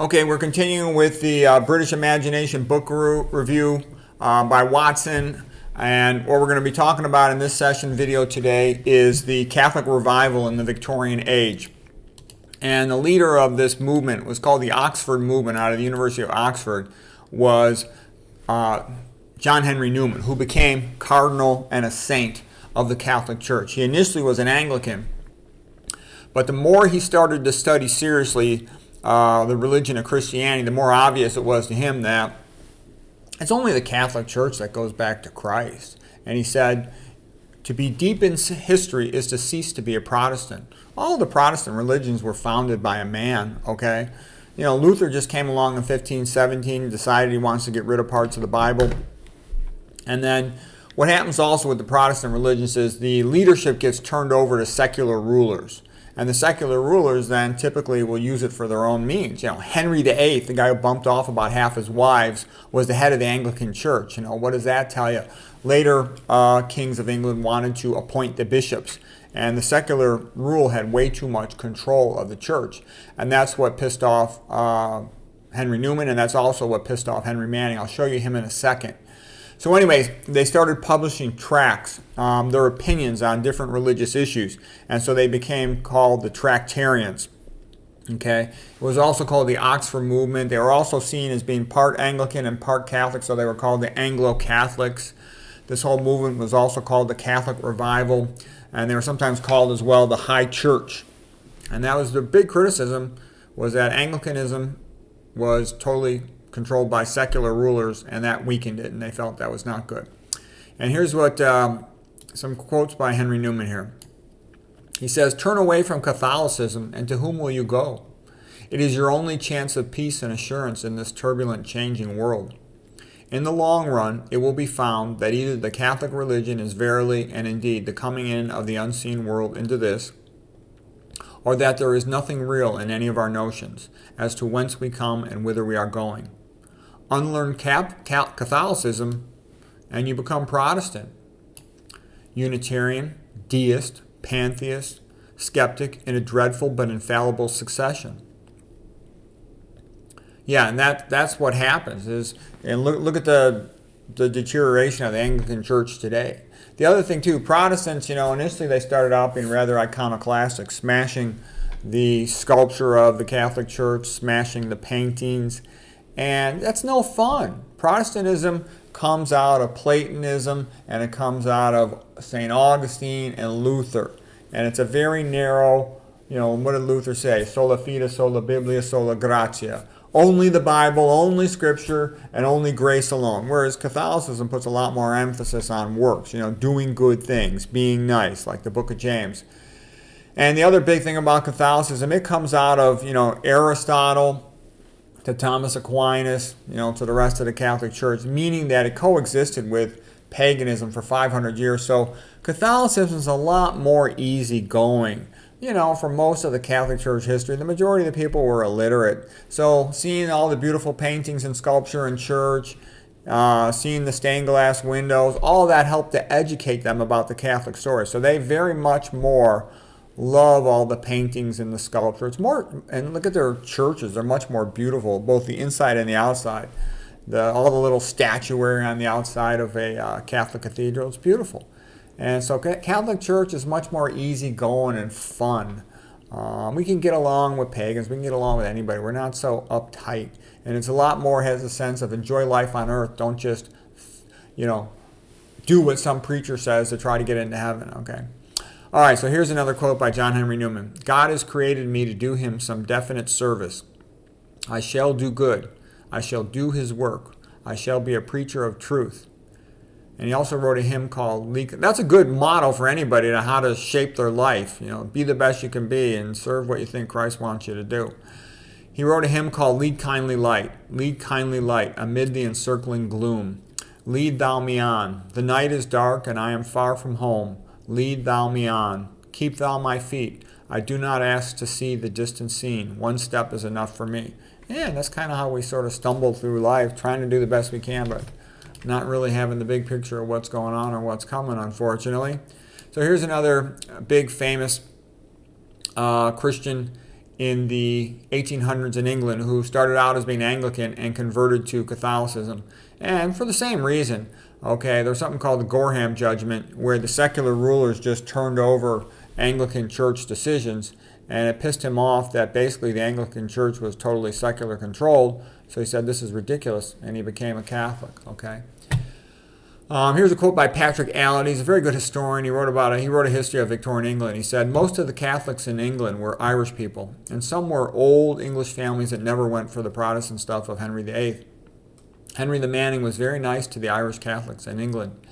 Okay, we're continuing with the British Imagination book review by Watson. And what we're going to be talking about in this session video today is the Catholic revival in the Victorian age. And the leader of this movement was called the Oxford movement out of the University of Oxford, was John Henry Newman, who became Cardinal and a saint of the Catholic Church. He initially was an Anglican, but the more he started to study seriously the religion of Christianity, the more obvious it was to him that it's only the Catholic Church that goes back to Christ. And he said, to be deep in history is to cease to be a Protestant. All the Protestant religions were founded by a man, okay? You know, Luther just came along in 1517, decided he wants to get rid of parts of the Bible. And then what happens also with the Protestant religions is the leadership gets turned over to secular rulers. And the secular rulers then typically will use it for their own means. You know, Henry VIII, the guy who bumped off about half his wives, was the head of the Anglican Church. You know, what does that tell you? Later, kings of England wanted to appoint the bishops. And the secular rule had way too much control of the church. And that's what pissed off Henry Newman, and that's also what pissed off Henry Manning. I'll show you him in a second. So anyways, they started publishing tracts, their opinions on different religious issues. And so they became called the Tractarians. Okay? It was also called the Oxford movement. They were also seen as being part Anglican and part Catholic, so they were called the Anglo-Catholics. This whole movement was also called the Catholic Revival, and they were sometimes called as well the High Church. And that was the big criticism, was that Anglicanism was totally controlled by secular rulers, and that weakened it, and they felt that was not good. And here's what some quotes by Henry Newman here. He says, "Turn away from Catholicism, and to whom will you go? It is your only chance of peace and assurance in this turbulent, changing world. In the long run, it will be found that either the Catholic religion is verily and indeed the coming in of the unseen world into this, or that there is nothing real in any of our notions as to whence we come and whither we are going. Unlearn Catholicism and you become Protestant, Unitarian, deist, pantheist, skeptic in a dreadful but infallible succession." Yeah, and that's what happens. And look at the deterioration of the Anglican Church today. The other thing too, Protestants, you know, initially they started out being rather iconoclastic, smashing the sculpture of the Catholic Church, smashing the paintings. And that's no fun. Protestantism comes out of Platonism, and it comes out of St. Augustine and Luther. And it's a very narrow, you know, what did Luther say? Sola fide, sola biblia, sola gratia. Only the Bible, only Scripture, and only grace alone. Whereas Catholicism puts a lot more emphasis on works, you know, doing good things, being nice, like the book of James. And the other big thing about Catholicism, it comes out of, you know, Aristotle to Thomas Aquinas, you know, to the rest of the Catholic Church, meaning that it coexisted with paganism for 500 years. So Catholicism is a lot more easygoing. You know, for most of the Catholic Church history, the majority of the people were illiterate. So seeing all the beautiful paintings and sculpture in church, seeing the stained glass windows, all that helped to educate them about the Catholic story. So they very much more love all the paintings and the sculpture. It's more, and look at their churches, they're much more beautiful, both the inside and the outside. All the little statuary on the outside of a Catholic cathedral, it's beautiful. And so Catholic Church is much more easygoing and fun. We can get along with pagans, we can get along with anybody. We're not so uptight. And it's a lot more, has a sense of enjoy life on earth. Don't just, you know, do what some preacher says to try to get into heaven, okay? All right, so here's another quote by John Henry Newman. "God has created me to do him some definite service. I shall do good. I shall do his work. I shall be a preacher of truth." And he also wrote a hymn called That's a good motto for anybody on how to shape their life. You know, be the best you can be and serve what you think Christ wants you to do. He wrote a hymn called Lead Kindly Light amid the encircling gloom. Lead thou me on. The night is dark and I am far from home. Lead thou me on. Keep thou my feet. I do not ask to see the distant scene. One step is enough for me. Yeah, that's kind of how we sort of stumble through life, trying to do the best we can, but not really having the big picture of what's going on or what's coming, unfortunately. So here's another big famous Christian in the 1800s in England who started out as being Anglican and converted to Catholicism. And for the same reason, okay, there's something called the Gorham Judgment, where the secular rulers just turned over Anglican church decisions, and it pissed him off that basically the Anglican church was totally secular controlled. So he said, this is ridiculous, and he became a Catholic, okay? Here's a quote by Patrick Allen. He's a very good historian. He wrote a history of Victorian England. He said, most of the Catholics in England were Irish people, and some were old English families that never went for the Protestant stuff of Henry VIII. Henry the Manning was very nice to the Irish Catholics in England.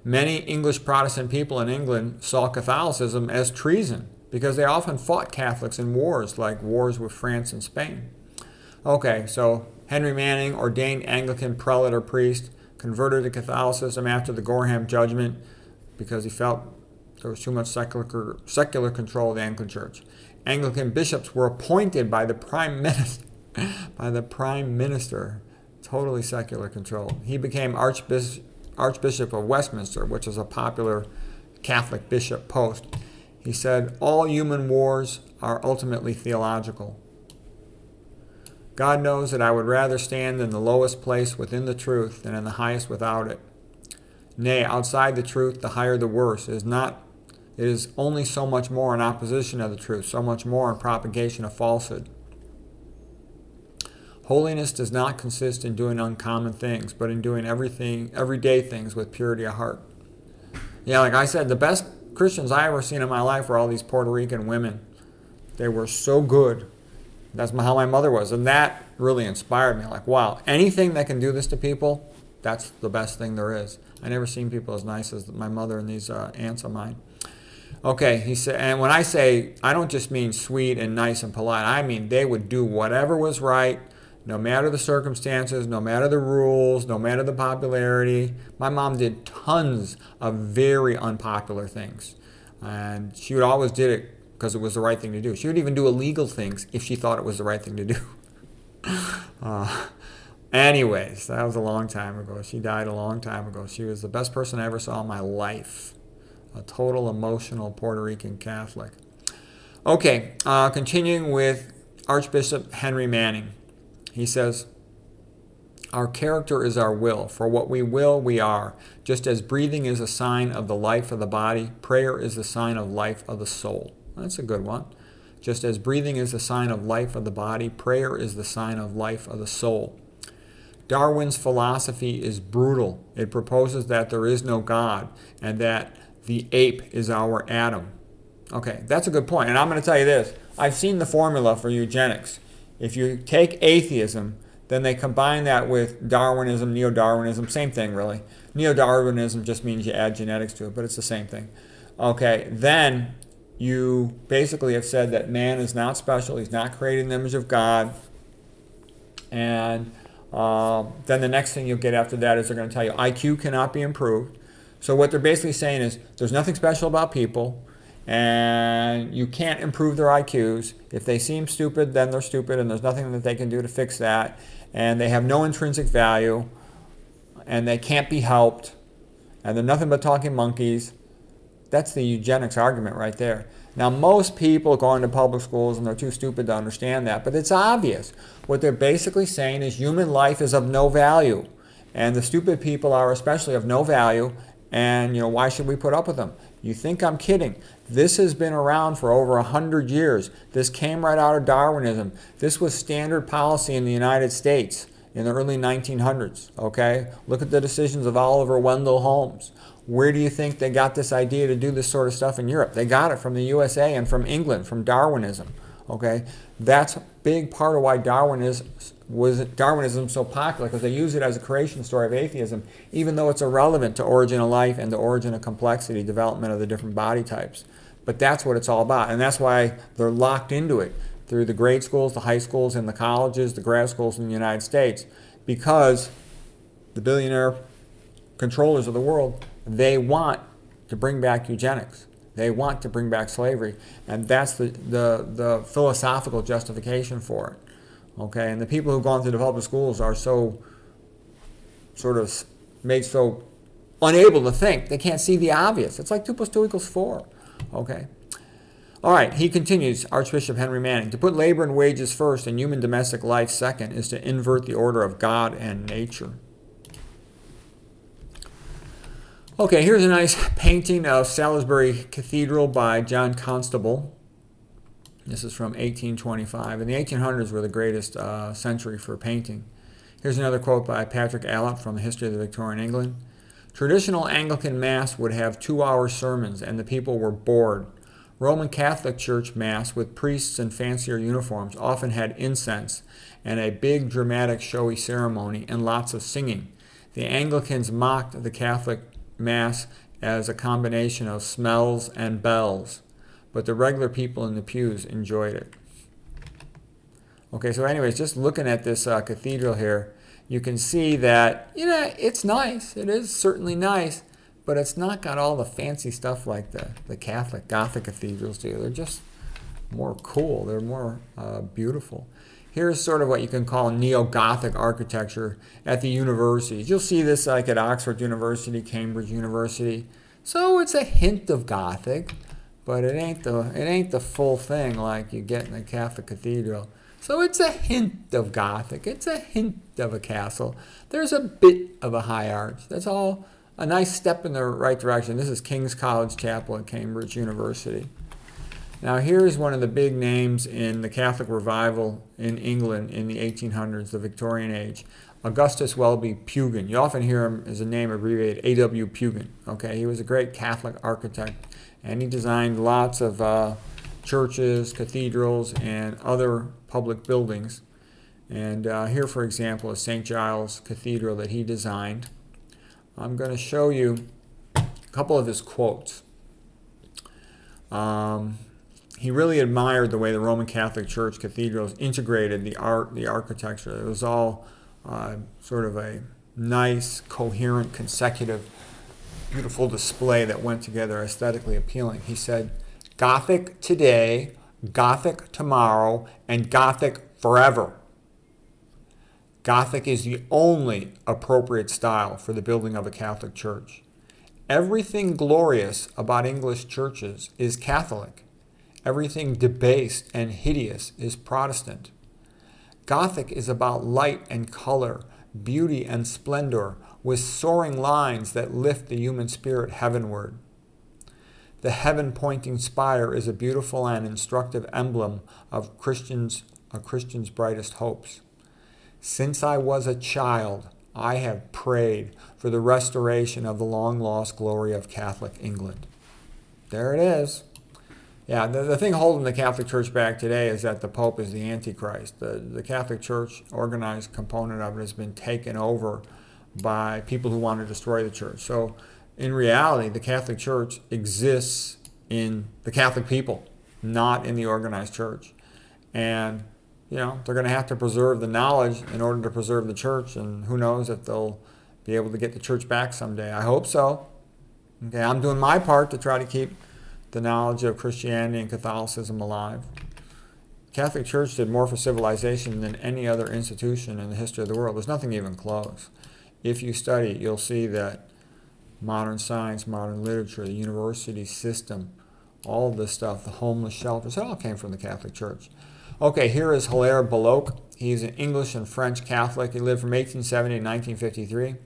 Many English Protestant people in England saw Catholicism as treason because they often fought Catholics in wars, like wars with France and Spain. Okay, so Henry Manning, ordained Anglican prelate or priest, converted to Catholicism after the Gorham Judgment because he felt there was too much secular control of the Anglican Church. Anglican bishops were appointed by the Prime Minister, totally secular control. He became Archbishop of Westminster, which is a popular Catholic bishop post. He said, all human wars are ultimately theological. God knows that I would rather stand in the lowest place within the truth than in the highest without it. Nay, outside the truth, the higher the worse. It is only so much more in opposition of the truth, so much more in propagation of falsehood. Holiness does not consist in doing uncommon things, but in doing everyday things with purity of heart. Yeah, like I said, the best Christians I ever seen in my life were all these Puerto Rican women. They were so good. That's how my mother was. And that really inspired me. Like, wow, anything that can do this to people, that's the best thing there is. I never seen people as nice as my mother and these aunts of mine. Okay, he said, and when I say, I don't just mean sweet and nice and polite. I mean they would do whatever was right, no matter the circumstances, no matter the rules, no matter the popularity. My mom did tons of very unpopular things. And she would always did it because it was the right thing to do. She would even do illegal things if she thought it was the right thing to do. Anyways, that was a long time ago. She died a long time ago. She was the best person I ever saw in my life. A total emotional Puerto Rican Catholic. Okay, continuing with Archbishop Henry Manning. He says, our character is our will. For what we will, we are. Just as breathing is a sign of the life of the body, prayer is the sign of life of the soul. That's a good one. Just as breathing is the sign of life of the body, prayer is the sign of life of the soul. Darwin's philosophy is brutal. It proposes that there is no God and that the ape is our Adam. Okay, that's a good point. And I'm going to tell you this. I've seen the formula for eugenics. If you take atheism, then they combine that with Darwinism, Neo-Darwinism, same thing really. Neo-Darwinism just means you add genetics to it, but it's the same thing. Okay, then you basically have said that man is not special. He's not created in the image of God. And then the next thing you'll get after that is they're going to tell you IQ cannot be improved. So what they're basically saying is there's nothing special about people, and you can't improve their IQs. If they seem stupid, then they're stupid, and there's nothing that they can do to fix that. And they have no intrinsic value, and they can't be helped, and they're nothing but talking monkeys. That's the eugenics argument right there. Now, most people go into public schools and they're too stupid to understand that, but it's obvious. What they're basically saying is human life is of no value, and the stupid people are especially of no value, and why should we put up with them? You think I'm kidding? This has been around for over 100 years. This came right out of Darwinism. This was standard policy in the United States in the early 1900s, okay? Look at the decisions of Oliver Wendell Holmes. Where do you think they got this idea to do this sort of stuff in Europe? They got it from the USA and from England, from Darwinism. Okay, that's a big part of why Darwinism is so popular, because they use it as a creation story of atheism, even though it's irrelevant to origin of life and the origin of complexity, development of the different body types. But that's what it's all about, and that's why they're locked into it through the grade schools, the high schools, and the colleges, the grad schools in the United States, because the billionaire controllers of the world, they want to bring back eugenics. They want to bring back slavery, and that's the philosophical justification for it. Okay, and the people who've gone through the public schools are so sort of made so unable to think. They can't see the obvious. It's like 2 + 2 = 4. Okay. All right, he continues, Archbishop Henry Manning, to put labor and wages first and human domestic life second is to invert the order of God and nature. Okay, here's a nice painting of Salisbury Cathedral by John Constable. This is from 1825, and the 1800s were the greatest century for painting. Here's another quote by Patrick Allott from the History of the Victorian England. Traditional Anglican Mass would have 2-hour sermons, and the people were bored. Roman Catholic Church Mass, with priests in fancier uniforms, often had incense and a big, dramatic, showy ceremony and lots of singing. The Anglicans mocked the Catholic Mass as a combination of smells and bells, but the regular people in the pews enjoyed it. Okay, so anyways, just looking at this cathedral here, you can see that, it's nice. It is certainly nice, but it's not got all the fancy stuff like the Catholic Gothic cathedrals do. They're just more cool. They're more beautiful. Here's sort of what you can call neo-Gothic architecture at the universities. You'll see this like at Oxford University, Cambridge University. So it's a hint of Gothic, but it ain't the full thing like you get in a Catholic cathedral. So it's a hint of Gothic. It's a hint of a castle. There's a bit of a high arch. That's all a nice step in the right direction. This is King's College Chapel at Cambridge University. Now here's one of the big names in the Catholic revival in England in the 1800s, the Victorian age, Augustus Welby Pugin. You often hear him as a name abbreviated A.W. Pugin. Okay, he was a great Catholic architect, and he designed lots of churches, cathedrals, and other public buildings. And here, for example, is St. Giles Cathedral that he designed. I'm going to show you a couple of his quotes. He really admired the way the Roman Catholic Church cathedrals integrated the art, the architecture. It was all sort of a nice, coherent, consecutive, beautiful display that went together, aesthetically appealing. He said, Gothic today, Gothic tomorrow, and Gothic forever. Gothic is the only appropriate style for the building of a Catholic church. Everything glorious about English churches is Catholic. Everything debased and hideous is Protestant. Gothic is about light and color, beauty and splendor, with soaring lines that lift the human spirit heavenward. The heaven-pointing spire is a beautiful and instructive emblem of a Christian's brightest hopes. Since I was a child, I have prayed for the restoration of the long-lost glory of Catholic England. There it is. Yeah, the thing holding the Catholic Church back today is that the Pope is the Antichrist. The Catholic Church, organized component of it, has been taken over by people who want to destroy the church. So in reality, the Catholic Church exists in the Catholic people, not in the organized church. And, they're going to have to preserve the knowledge in order to preserve the church, and who knows if they'll be able to get the church back someday. I hope so. Okay, I'm doing my part to try to keep the knowledge of Christianity and Catholicism alive. The Catholic Church did more for civilization than any other institution in the history of the world. There's nothing even close. If you study it, you'll see that modern science, modern literature, the university system, all of this stuff, the homeless shelters, it all came from the Catholic Church. Okay, here is Hilaire Belloc. He's an English and French Catholic. He lived from 1870 to 1953.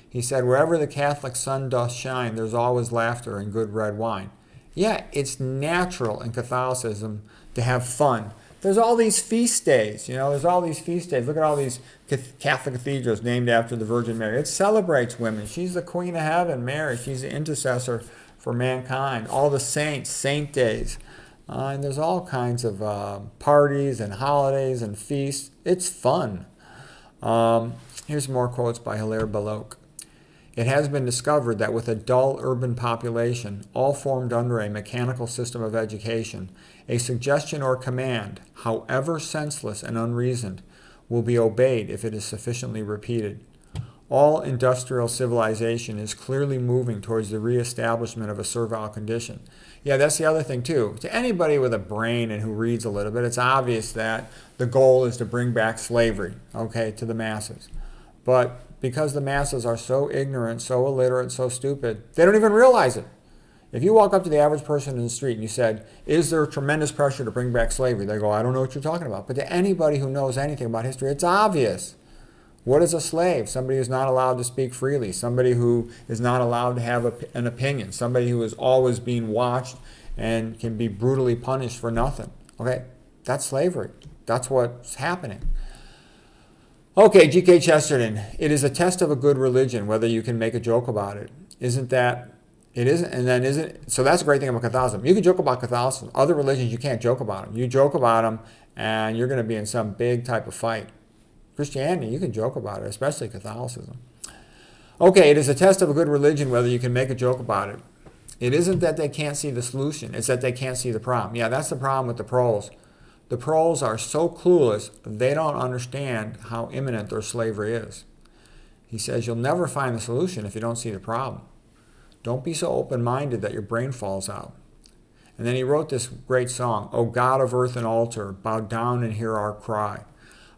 He said, wherever the Catholic sun doth shine, there's always laughter and good red wine. Yeah, it's natural in Catholicism to have fun. There's all these feast days, there's all these feast days. Look at all these Catholic cathedrals named after the Virgin Mary. It celebrates women. She's the Queen of Heaven, Mary. She's the intercessor for mankind. All the saints, saint days. And there's all kinds of parties and holidays and feasts. It's fun. Here's more quotes by Hilaire Belloc. It has been discovered that with a dull urban population, all formed under a mechanical system of education, a suggestion or command, however senseless and unreasoned, will be obeyed if it is sufficiently repeated. All industrial civilization is clearly moving towards the reestablishment of a servile condition. Yeah, that's the other thing too. To anybody with a brain and who reads a little bit, it's obvious that the goal is to bring back slavery, to the masses. But because the masses are so ignorant, so illiterate, so stupid, they don't even realize it. If you walk up to the average person in the street and you said, is there tremendous pressure to bring back slavery? They go, I don't know what you're talking about. But to anybody who knows anything about history, it's obvious. What is a slave? Somebody who's not allowed to speak freely, somebody who is not allowed to have an opinion, somebody who is always being watched and can be brutally punished for nothing. Okay, that's slavery. That's what's happening. Okay, G.K. Chesterton, it is a test of a good religion whether you can make a joke about it. Isn't that? It isn't, and then isn't. So that's a great thing about Catholicism. You can joke about Catholicism. Other religions, you can't joke about them. You joke about them, and you're going to be in some big type of fight. Christianity, you can joke about it, especially Catholicism. Okay, it is a test of a good religion whether you can make a joke about it. It isn't that they can't see the solution. It's that they can't see the problem. Yeah, that's the problem with the proles. The proles are so clueless, they don't understand how imminent their slavery is. He says, you'll never find the solution if you don't see the problem. Don't be so open-minded that your brain falls out. And then he wrote this great song, O God of earth and altar, bow down and hear our cry.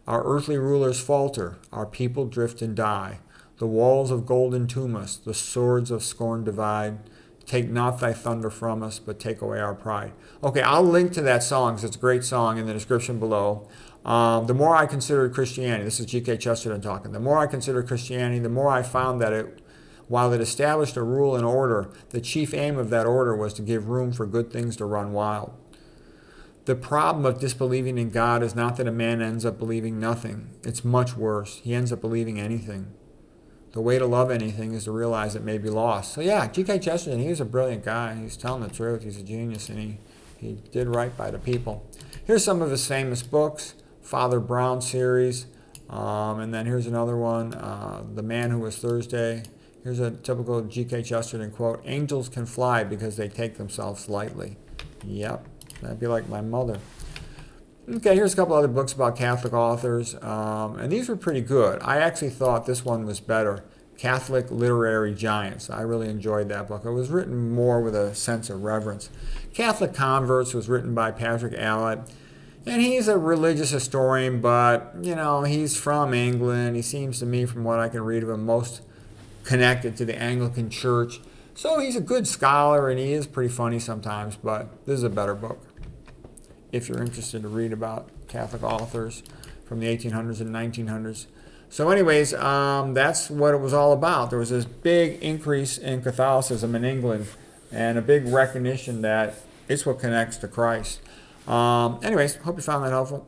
Our earthly rulers falter, our people drift and die. The walls of gold entomb us, the swords of scorn divide. Take not thy thunder from us, but take away our pride. Okay, I'll link to that song because it's a great song in the description below. The more I considered Christianity, this is G.K. Chesterton talking, the more I considered Christianity, the more I found that while it established a rule and order, the chief aim of that order was to give room for good things to run wild. The problem of disbelieving in God is not that a man ends up believing nothing. It's much worse. He ends up believing anything. The way to love anything is to realize it may be lost. So yeah, G.K. Chesterton, he was a brilliant guy. He's telling the truth. He's a genius, and he did right by the people. Here's some of his famous books. Father Brown series. And then here's another one, The Man Who Was Thursday. Here's a typical G.K. Chesterton quote, angels can fly because they take themselves lightly. Yep, that'd be like my mother. Okay, here's a couple other books about Catholic authors, and these were pretty good. I actually thought this one was better, Catholic Literary Giants. I really enjoyed that book. It was written more with a sense of reverence. Catholic Converts was written by Patrick Allett, and he's a religious historian, but, you know, he's from England. He seems to me, from what I can read of him, most connected to the Anglican Church. So he's a good scholar, and he is pretty funny sometimes, but this is a better book if you're interested to read about Catholic authors from the 1800s and 1900s. So anyways, that's what it was all about. There was this big increase in Catholicism in England and a big recognition that it's what connects to Christ. Anyways, hope you found that helpful.